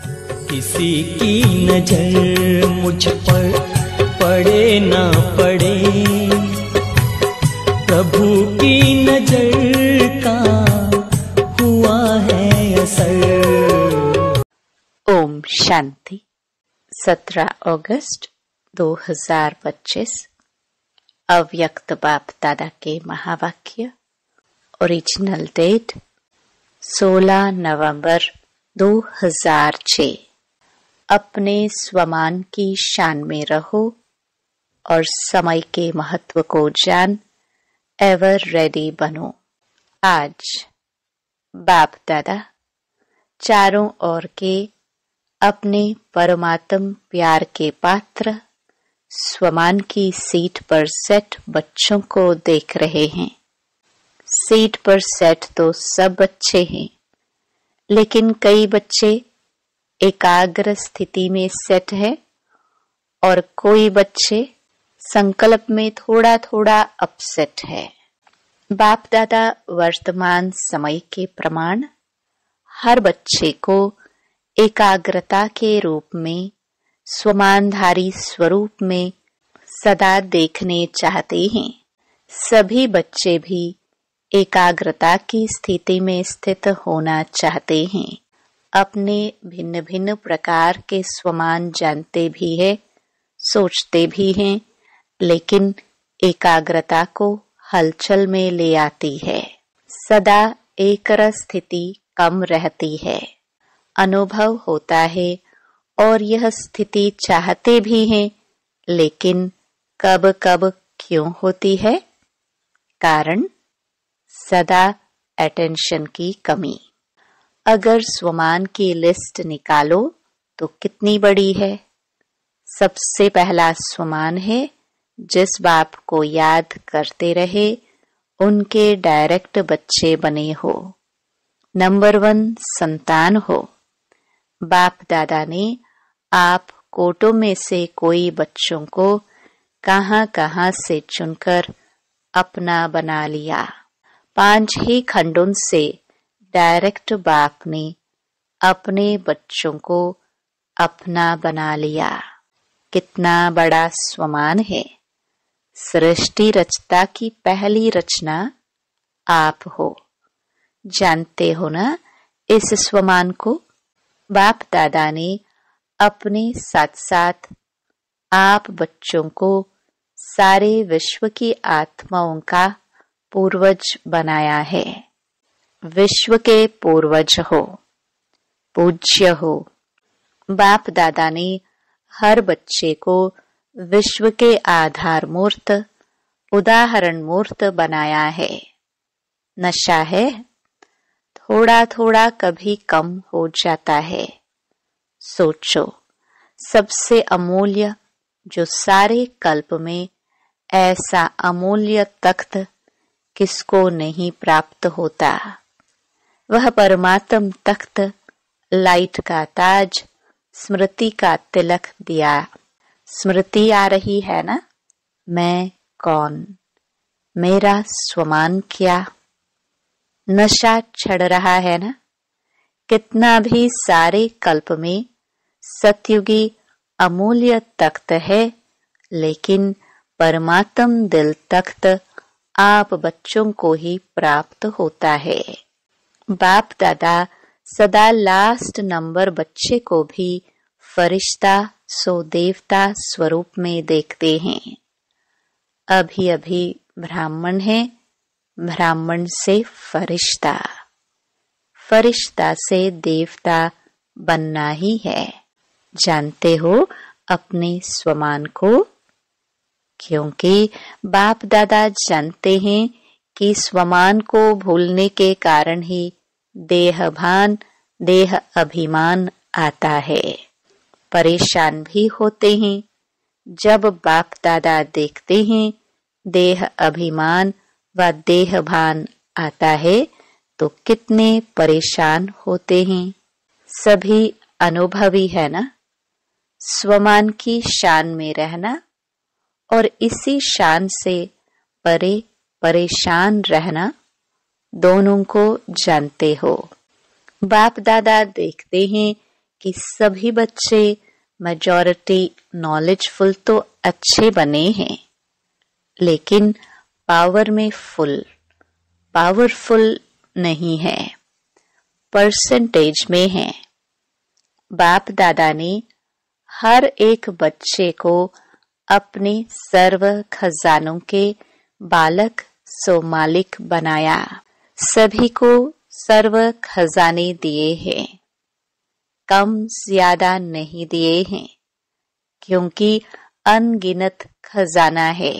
किसी की नजर मुझ पर पड़े ना पड़े, प्रभु की नजर का हुआ है असर। ओम शांति। 17 अगस्त 2025 अव्यक्त बाप दादा के महावाक्य। ओरिजिनल डेट 16 नवंबर 2006। अपने स्वमान की शान में रहो और समय के महत्व को जान एवर रेडी बनो। आज बाप दादा चारों ओर के अपने परमात्म प्यार के पात्र स्वमान की सीट पर सेट बच्चों को देख रहे हैं। सीट पर सेट तो सब बच्चे हैं, लेकिन कई बच्चे एकाग्र स्थिति में सेट है और कोई बच्चे संकल्प में थोड़ा थोड़ा अपसेट है। बाप दादा वर्तमान समय के प्रमाण हर बच्चे को एकाग्रता के रूप में स्वमानधारी स्वरूप में सदा देखने चाहते हैं। सभी बच्चे भी एकाग्रता की स्थिति में स्थित होना चाहते हैं। अपने भिन्न भिन्न प्रकार के स्वमान जानते भी है, सोचते भी हैं, लेकिन एकाग्रता को हलचल में ले आती है। सदा एकरस स्थिति कम रहती है। अनुभव होता है और यह स्थिति चाहते भी हैं, लेकिन कब कब क्यों होती है? कारण सदा अटेंशन की कमी। अगर स्वमान की लिस्ट निकालो तो कितनी बड़ी है। सबसे पहला स्वमान है जिस बाप को याद करते रहे उनके डायरेक्ट बच्चे बने हो। नंबर 1 संतान हो। बाप दादा ने आप कोटों में से कोई बच्चों को कहां कहां से चुनकर अपना बना लिया। 5 ही खंडों से डायरेक्ट बाप ने अपने बच्चों को अपना बना लिया। कितना बड़ा स्वमान है। सृष्टि रचता की पहली रचना आप हो। जानते हो ना इस स्वमान को? बाप दादा ने अपने साथ साथ आप बच्चों को सारे विश्व की आत्माओं का पूर्वज बनाया है। विश्व के पूर्वज हो, पूज्य हो। बाप दादा ने हर बच्चे को विश्व के आधार मूर्त, उदाहरण मूर्त बनाया है। नशा है, थोड़ा थोड़ा कभी कम हो जाता है। सोचो, सबसे अमूल्य जो सारे कल्प में ऐसा अमूल्य तख्त किसको नहीं प्राप्त होता? वह परमात्म तख्त, लाइट का ताज, स्मृति का तिलक दिया। स्मृति आ रही है ना? मैं कौन? मेरा स्वमान क्या? नशा चढ़ रहा है ना? कितना भी सारे कल्प में सतयुगी अमूल्य तख्त है, लेकिन परमात्म दिल तख्त आप बच्चों को ही प्राप्त होता है। बाप दादा सदा लास्ट नंबर बच्चे को भी फरिश्ता सो देवता स्वरूप में देखते हैं। अभी अभी ब्राह्मण है, ब्राह्मण से फरिश्ता, फरिश्ता से देवता बनना ही है। जानते हो अपने स्वमान को? क्योंकि बाप दादा जानते हैं कि स्वमान को भूलने के कारण ही देहभान, देह अभिमान आता है। परेशान भी होते हैं। जब बाप दादा देखते हैं देह अभिमान व देहभान आता है तो कितने परेशान होते हैं। सभी अनुभवी है ना? स्वमान की शान में रहना और इसी शान से परे परेशान रहना, दोनों को जानते हो। बाप दादा देखते हैं कि सभी बच्चे मेजॉरिटी नॉलेजफुल तो अच्छे बने हैं, लेकिन पावर में पावरफुल नहीं है, परसेंटेज में है। बाप दादा ने हर एक बच्चे को अपने सर्व खजानों के बालक सो मालिक बनाया। सभी को सर्व खजाने दिए हैं, कम ज्यादा नहीं दिए हैं, क्योंकि अनगिनत खजाना है,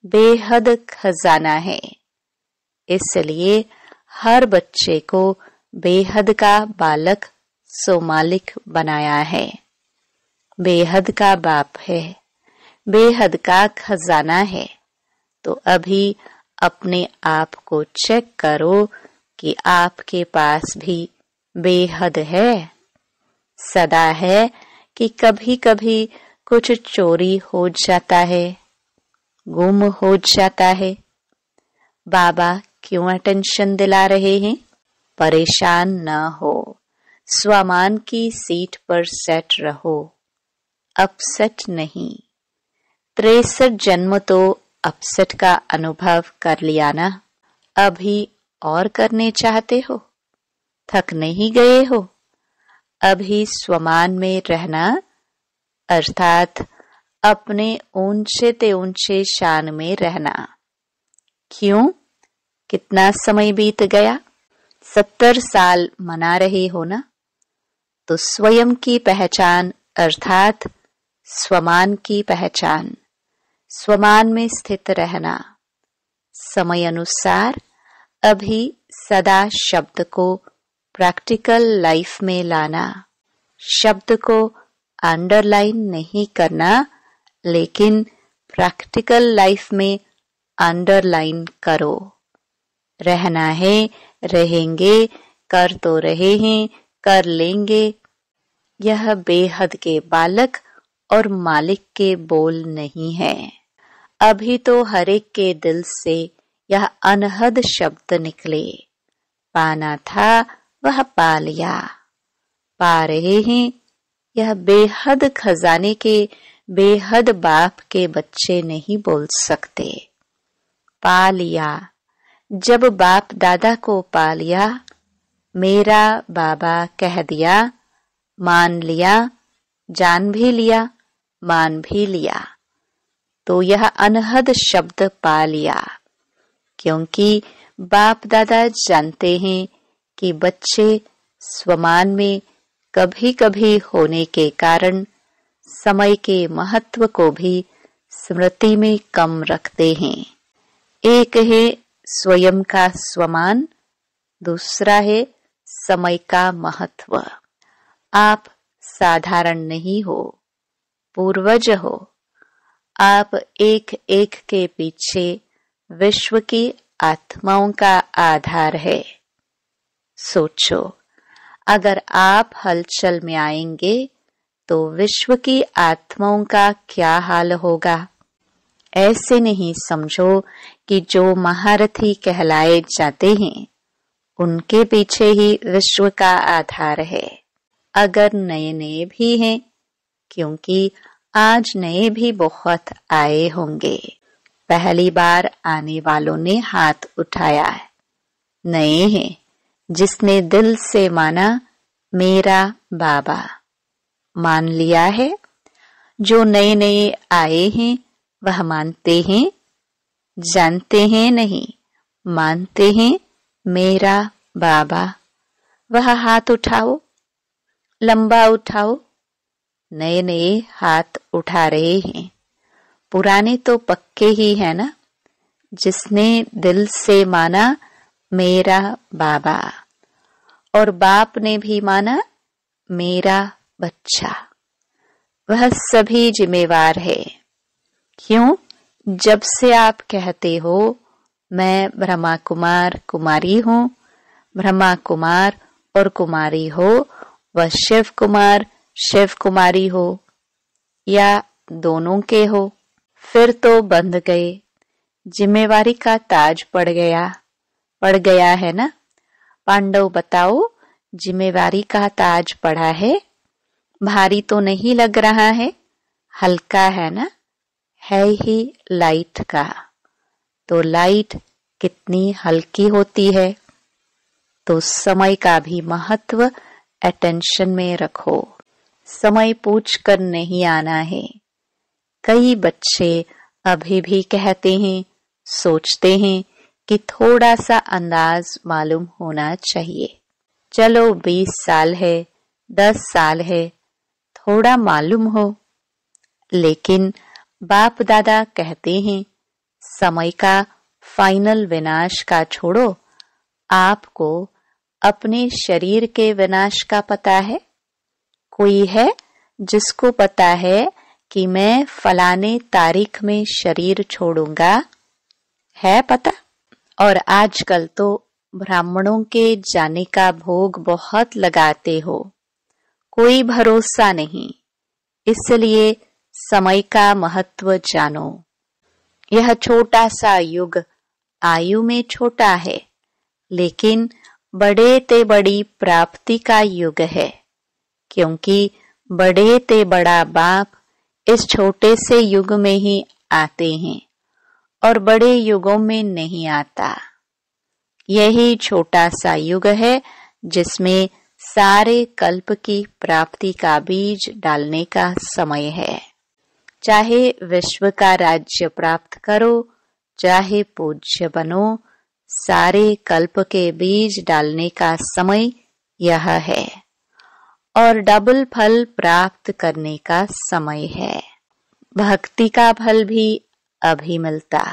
बेहद खजाना है। इसलिए हर बच्चे को बेहद का बालक सो मालिक बनाया है। बेहद का बाप है, बेहद का खजाना है। तो अभी अपने आप को चेक करो कि आपके पास भी बेहद है। सदा है कि कभी कभी कुछ चोरी हो जाता है, गुम हो जाता है। बाबा क्यों अटेंशन दिला रहे हैं? परेशान न हो, स्वमान की सीट पर सेट रहो, अपसेट नहीं। 63 जन्म तो अपसेट का अनुभव कर लिया ना, अभी और करने चाहते हो? थक नहीं गए हो? अभी स्वमान में रहना अर्थात अपने ऊंचे ते ऊंचे शान में रहना। क्यों? कितना समय बीत गया? 70 साल मना रहे हो ना? तो स्वयं की पहचान अर्थात स्वमान की पहचान, स्वमान में स्थित रहना, समय अनुसार अभी सदा शब्द को प्रैक्टिकल लाइफ में लाना। शब्द को अंडरलाइन नहीं करना, लेकिन प्रैक्टिकल लाइफ में अंडरलाइन करो। रहना है, रहेंगे, कर तो रहे हैं, कर लेंगे। यह बेहद के बालक और मालिक के बोल नहीं है। अभी तो हर एक के दिल से यह अनहद शब्द निकले, पाना था वह पा लिया, पा रहे हैं। यह बेहद खजाने के बेहद बाप के बच्चे नहीं बोल सकते। पा लिया, जब बाप दादा को पा लिया, मेरा बाबा कह दिया, मान लिया, जान भी लिया, मान भी लिया, तो यह अनहद शब्द पा लिया। क्योंकि बाप दादा जानते हैं कि बच्चे स्वमान में कभी कभी होने के कारण समय के महत्व को भी स्मृति में कम रखते हैं। एक है स्वयं का स्वमान, दूसरा है समय का महत्व। आप साधारण नहीं हो, पूर्वज हो। आप एक एक के पीछे विश्व की आत्माओं का आधार है। सोचो, अगर आप हलचल में आएंगे तो विश्व की आत्माओं का क्या हाल होगा? ऐसे नहीं समझो कि जो महारथी कहलाए जाते हैं उनके पीछे ही विश्व का आधार है। अगर नए नए भी हैं, क्योंकि आज नए भी बहुत आए होंगे, पहली बार आने वालों ने हाथ उठाया है, नए हैं। जिसने दिल से माना मेरा बाबा, मान लिया है। जो नए नए आए हैं वह मानते हैं, जानते हैं नहीं, मानते हैं मेरा बाबा। वह हाथ उठाओ, लंबा उठाओ। नए नए हाथ उठा रहे हैं, पुराने तो पक्के ही है ना। जिसने दिल से माना मेरा बाबा, और बाप ने भी माना मेरा बच्चा, वह सभी जिम्मेवार है। क्यों? जब से आप कहते हो मैं ब्रह्मा कुमार कुमारी हूँ, ब्रह्मा कुमार और कुमारी हो, वह शिव कुमार शिव कुमारी हो, या दोनों के हो, फिर तो बंध गए। जिम्मेवारी का ताज पड़ गया है ना। पांडव बताओ, जिम्मेवारी का ताज पड़ा है। भारी तो नहीं लग रहा है, हल्का है ना? है ही लाइट का। तो लाइट कितनी हल्की होती है। तो समय का भी महत्व अटेंशन में रखो। समय पूछ कर नहीं आना है। कई बच्चे अभी भी कहते हैं, सोचते हैं कि थोड़ा सा अंदाज मालूम होना चाहिए। चलो 20 साल है, 10 साल है, थोड़ा मालूम हो। लेकिन बाप दादा कहते हैं, समय का फाइनल विनाश का छोड़ो, आपको अपने शरीर के विनाश का पता है? कोई है जिसको पता है कि मैं फलाने तारीख में शरीर छोड़ूंगा? है पता? और आजकल तो ब्राह्मणों के जाने का भोग बहुत लगाते हो, कोई भरोसा नहीं। इसलिए समय का महत्व जानो। यह छोटा सा युग आयु में छोटा है, लेकिन बड़े ते बड़ी प्राप्ति का युग है, क्योंकि बड़े ते बड़ा बाप इस छोटे से युग में ही आते हैं और बड़े युगों में नहीं आता। यही छोटा सा युग है जिसमें सारे कल्प की प्राप्ति का बीज डालने का समय है। चाहे विश्व का राज्य प्राप्त करो, चाहे पूज्य बनो, सारे कल्प के बीज डालने का समय यह है और डबल फल प्राप्त करने का समय है। भक्ति का फल भी अभी मिलता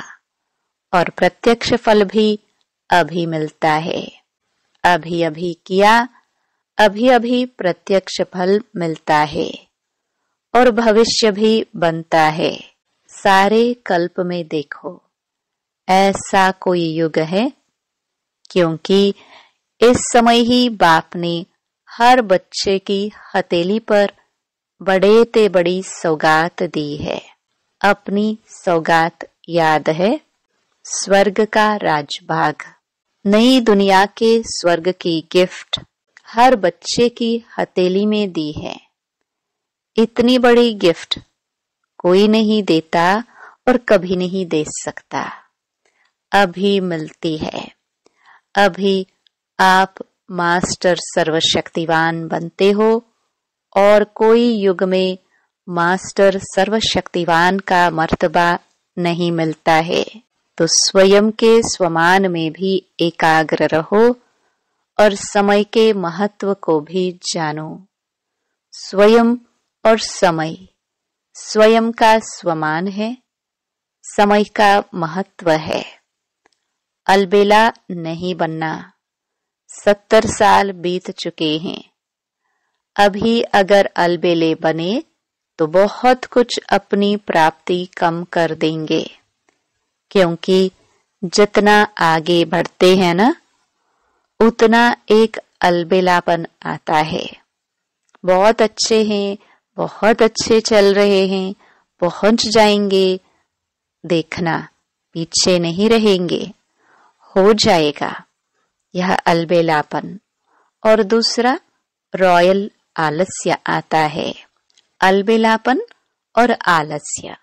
और प्रत्यक्ष फल भी अभी मिलता है। अभी अभी किया, अभी अभी प्रत्यक्ष फल मिलता है और भविष्य भी बनता है। सारे कल्प में देखो, ऐसा कोई युग है? क्योंकि इस समय ही बाप ने हर बच्चे की हथेली पर बड़े ते बड़ी सौगात दी है। अपनी सौगात याद है? स्वर्ग का राजभाग, नई दुनिया के स्वर्ग की गिफ्ट हर बच्चे की हथेली में दी है। इतनी बड़ी गिफ्ट कोई नहीं देता और कभी नहीं दे सकता। अभी मिलती है। अभी आप मास्टर सर्वशक्तिवान बनते हो और कोई युग में मास्टर सर्वशक्तिवान का मर्तबा नहीं मिलता है। तो स्वयं के स्वमान में भी एकाग्र रहो और समय के महत्व को भी जानो। स्वयं और समय, स्वयं का स्वमान है, समय का महत्व है। अलबेला नहीं बनना। 70 साल बीत चुके हैं। अभी अगर अलबेले बने तो बहुत कुछ अपनी प्राप्ति कम कर देंगे, क्योंकि जितना आगे बढ़ते हैं ना, उतना एक अलबेलापन आता है। बहुत अच्छे हैं, बहुत अच्छे चल रहे हैं, पहुंच जाएंगे, देखना पीछे नहीं रहेंगे, हो जाएगा यह अलबेलापन। और दूसरा रॉयल आलस्य आता है। अलबेलापन और आलस्य।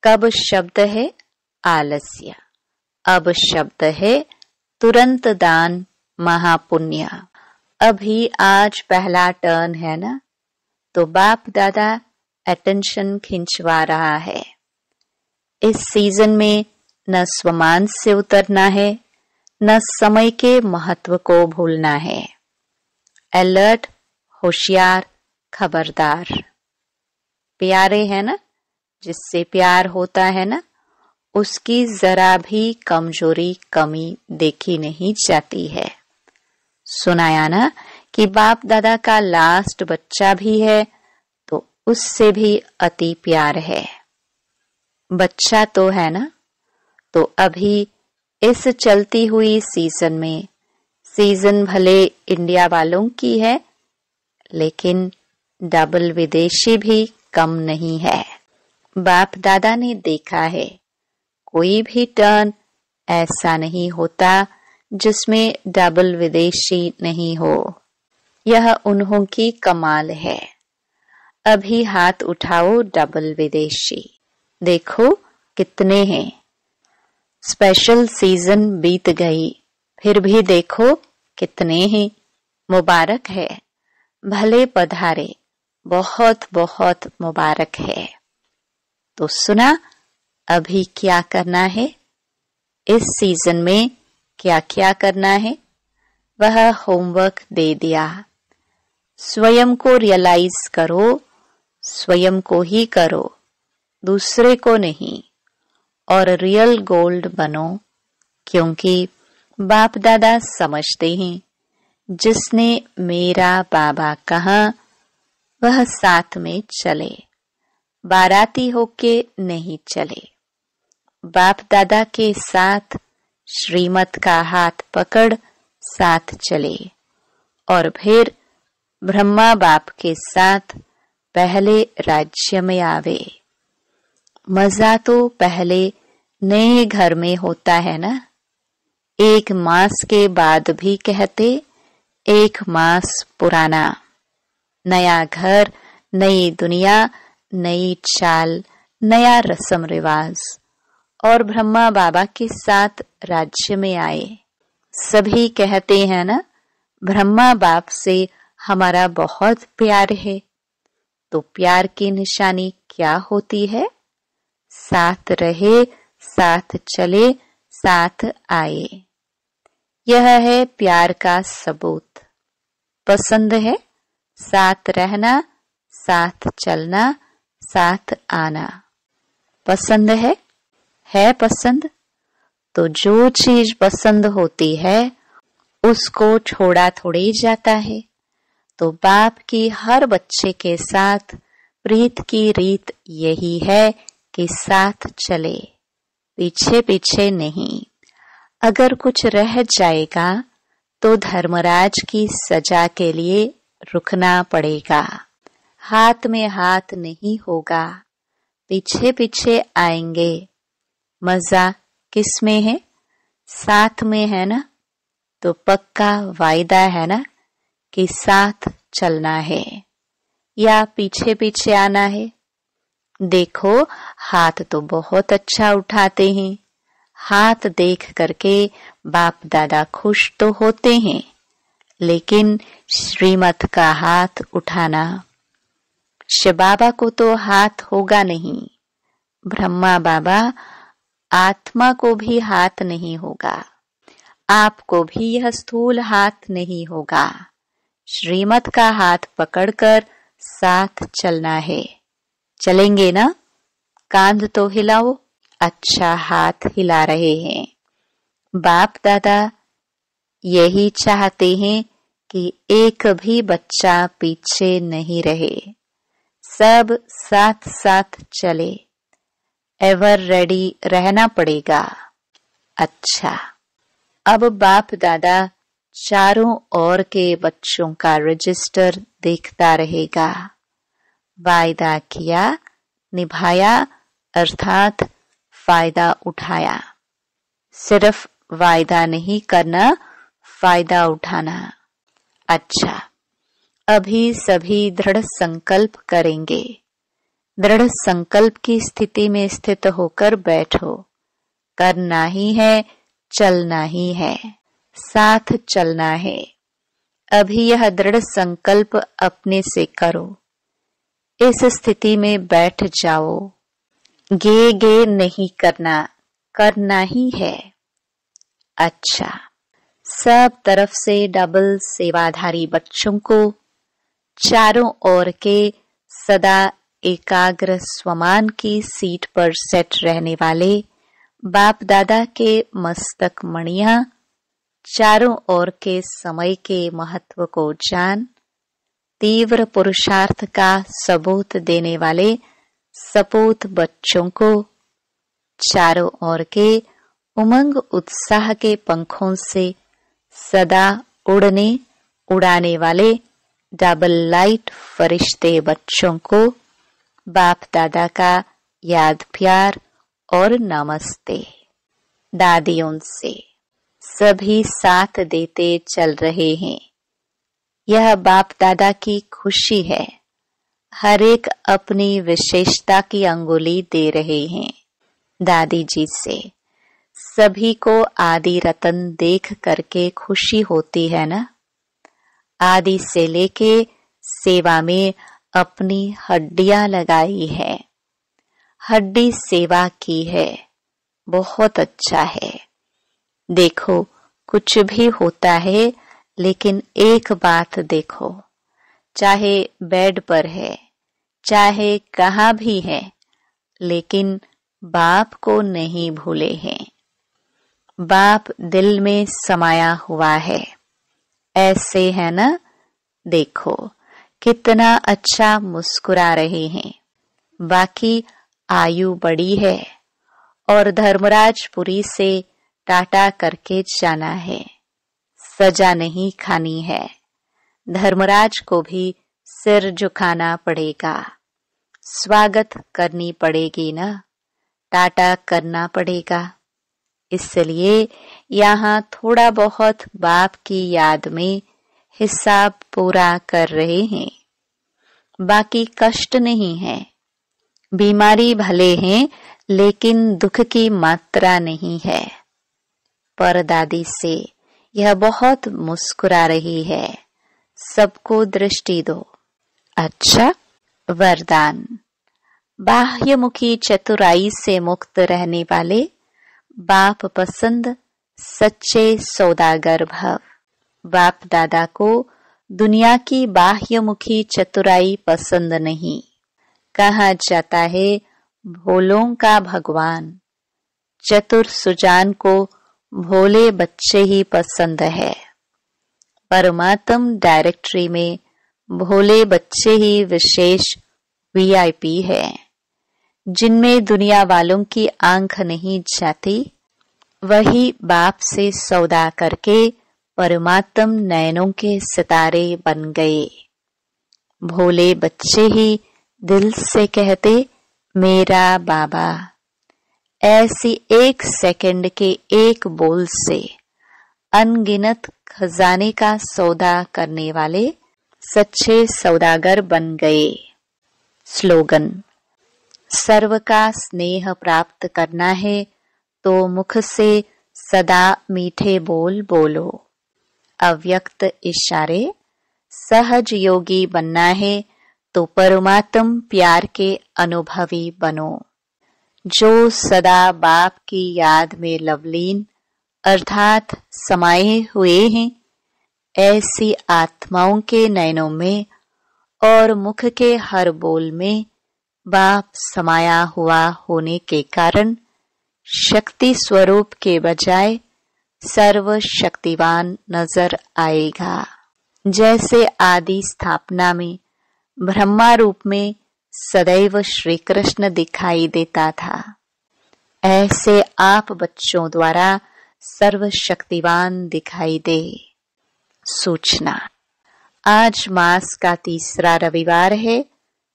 कब शब्द है आलस्य, अब शब्द है तुरंत दान महापुण्य। अभी आज पहला टर्न है ना, तो बाप दादा अटेंशन खिंचवा रहा है। इस सीजन में न स्वमान से उतरना है, न समय के महत्व को भूलना है। अलर्ट, होशियार, खबरदार। प्यारे है ना, जिससे प्यार होता है ना, उसकी जरा भी कमजोरी कमी देखी नहीं जाती है। सुनाया ना कि बाप दादा का लास्ट बच्चा भी है, तो उससे भी अति प्यार है। बच्चा तो है ना, तो अभी इस चलती हुई सीजन में, सीजन भले इंडिया वालों की है, लेकिन डबल विदेशी भी कम नहीं है। बाप दादा ने देखा है, कोई भी टर्न ऐसा नहीं होता जिसमें डबल विदेशी नहीं हो। यह उन्हों की कमाल है। अभी हाथ उठाओ डबल विदेशी, देखो कितने हैं। स्पेशल सीजन बीत गई, फिर भी देखो कितने हैं। मुबारक है, भले पधारे, बहुत बहुत मुबारक है। तो सुना अभी क्या करना है, इस सीजन में क्या क्या करना है, वह होमवर्क दे दिया। स्वयं को रियलाइज करो, स्वयं को ही करो, दूसरे को नहीं, और रियल गोल्ड बनो। क्योंकि बाप दादा समझते हैं, जिसने मेरा बाबा कहा वह साथ में चले, बाराती होके नहीं चले। बाप दादा के साथ श्रीमत का हाथ पकड़ साथ चले, और फिर ब्रह्मा बाप के साथ पहले राज्य में आवे। मजा तो पहले नए घर में होता है ना। 1 मास के बाद भी कहते 1 मास पुराना। नया घर, नई दुनिया, नई चाल, नया रस्म रिवाज, और ब्रह्मा बाबा के साथ राज्य में आए। सभी कहते हैं ना, ब्रह्मा बाप से हमारा बहुत प्यार है। तो प्यार की निशानी क्या होती है? साथ रहे, साथ चले, साथ आए। यह है प्यार का सबूत। पसंद है साथ रहना, साथ चलना, साथ आना। पसंद है पसंद? तो जो चीज पसंद होती है उसको छोड़ा थोड़ी जाता है। तो बाप की हर बच्चे के साथ प्रीत की रीत यही है कि साथ चले, पीछे पीछे नहीं। अगर कुछ रह जाएगा तो धर्मराज की सजा के लिए रुकना पड़ेगा। हाथ में हाथ नहीं होगा, पीछे पीछे आएंगे। मजा किस में है? साथ में है ना। तो पक्का वायदा है ना कि साथ चलना है या पीछे पीछे आना है। देखो हाथ तो बहुत अच्छा उठाते हैं। हाथ देख करके बाप दादा खुश तो होते हैं, लेकिन श्रीमत का हाथ उठाना, शिव बाबा को तो हाथ होगा नहीं। ब्रह्मा बाबा आत्मा को भी हाथ नहीं होगा, आपको भी यह स्थूल हाथ नहीं होगा। श्रीमत का हाथ पकड़कर साथ चलना है। चलेंगे ना? कांध तो हिलाओ। अच्छा हाथ हिला रहे हैं। बाप दादा यही चाहते हैं कि एक भी बच्चा पीछे नहीं रहे, सब साथ साथ चले। एवर रेडी रहना पड़ेगा। अच्छा, अब बाप दादा चारों ओर के बच्चों का रजिस्टर देखता रहेगा। वायदा किया, निभाया, अर्थात फायदा उठाया। सिर्फ वायदा नहीं करना, फायदा उठाना। अच्छा, अभी सभी दृढ़ संकल्प करेंगे। दृढ़ संकल्प की स्थिति में स्थित होकर बैठो। करना ही है, चलना ही है, साथ चलना है। अभी यह दृढ़ संकल्प अपने से करो। इस स्थिति में बैठ जाओ। गे नहीं करना, करना ही है। अच्छा, सब तरफ से डबल सेवाधारी बच्चों को चारों ओर के सदा एकाग्र स्वमान की सीट पर सेट रहने वाले बाप दादा के मस्तक मणियां, चारों ओर के समय के महत्व को जान, तीव्र पुरुषार्थ का सबूत देने वाले सपूत बच्चों को चारों ओर के उमंग उत्साह के पंखों से सदा उड़ाने वाले डबल लाइट फरिश्ते बच्चों को बाप दादा का याद प्यार और नमस्ते। दादियों से सभी साथ देते चल रहे हैं। यह बाप दादा की खुशी है। हर एक अपनी विशेषता की अंगुली दे रहे हैं। दादी जी से सभी को आदि रतन देख करके खुशी होती है ना। आदि से लेके सेवा में अपनी हड्डियां लगाई है, हड्डी सेवा की है, बहुत अच्छा है। देखो कुछ भी होता है, लेकिन एक बात देखो, चाहे बेड पर है, चाहे कहाँ भी है, लेकिन बाप को नहीं भूले हैं। बाप दिल में समाया हुआ है। ऐसे है ना। देखो कितना अच्छा मुस्कुरा रहे हैं। बाकी आयु बड़ी है और धर्मराजपुरी से टाटा करके जाना है। सजा नहीं खानी है। धर्मराज को भी सिर झुकाना पड़ेगा, स्वागत करनी पड़ेगी ना, टाटा करना पड़ेगा। इसलिए यहाँ थोड़ा बहुत बाप की याद में हिसाब पूरा कर रहे हैं। बाकी कष्ट नहीं है। बीमारी भले हैं, लेकिन दुख की मात्रा नहीं है। पर दादी से यह बहुत मुस्कुरा रही है। सबको दृष्टि दो। अच्छा, वरदान। बाह्यमुखी चतुराई से मुक्त रहने वाले बाप पसंद सच्चे सौदागर भव। बाप दादा को दुनिया की बाह्यमुखी चतुराई पसंद नहीं। कहा जाता है भोलों का भगवान। चतुर सुजान को भोले बच्चे ही पसंद है। परमात्म डायरेक्टरी में भोले बच्चे ही विशेष वीआईपी है, जिनमें दुनिया वालों की आंख नहीं जाती। वही बाप से सौदा करके परमात्म नयनों के सितारे बन गए। भोले बच्चे ही दिल से कहते मेरा बाबा। ऐसी एक सेकंड के एक बोल से अनगिनत खजाने का सौदा करने वाले सच्चे सौदागर बन गए। स्लोगन। सर्व का स्नेह प्राप्त करना है तो मुख से सदा मीठे बोल बोलो। अव्यक्त इशारे। सहज योगी बनना है तो परमात्म प्यार के अनुभवी बनो। जो सदा बाप की याद में लवलीन अर्थात समाये हुए हैं, ऐसी आत्माओं के नयनों में और मुख के हर बोल में बाप समाया हुआ होने के कारण शक्ति स्वरूप के बजाय सर्वशक्तिवान नजर आएगा। जैसे आदि स्थापना में ब्रह्मा रूप में सदैव श्री कृष्ण दिखाई देता था, ऐसे आप बच्चों द्वारा सर्वशक्तिवान दिखाई दे। सूचना। आज मास का तीसरा रविवार है।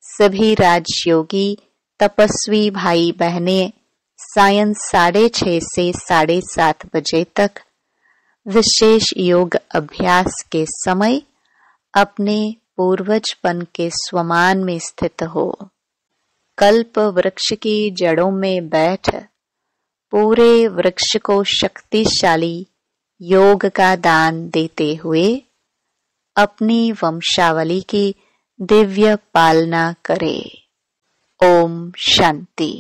सभी राजयोगी तपस्वी भाई बहनें सायं 6:30 से 7:30 बजे तक विशेष योग अभ्यास के समय अपने पूर्वजपन के स्वमान में स्थित हो। कल्प वृक्ष की जड़ों में बैठ पूरे वृक्ष को शक्तिशाली योग का दान देते हुए अपनी वंशावली की दिव्य पालना करे। ओम शांति।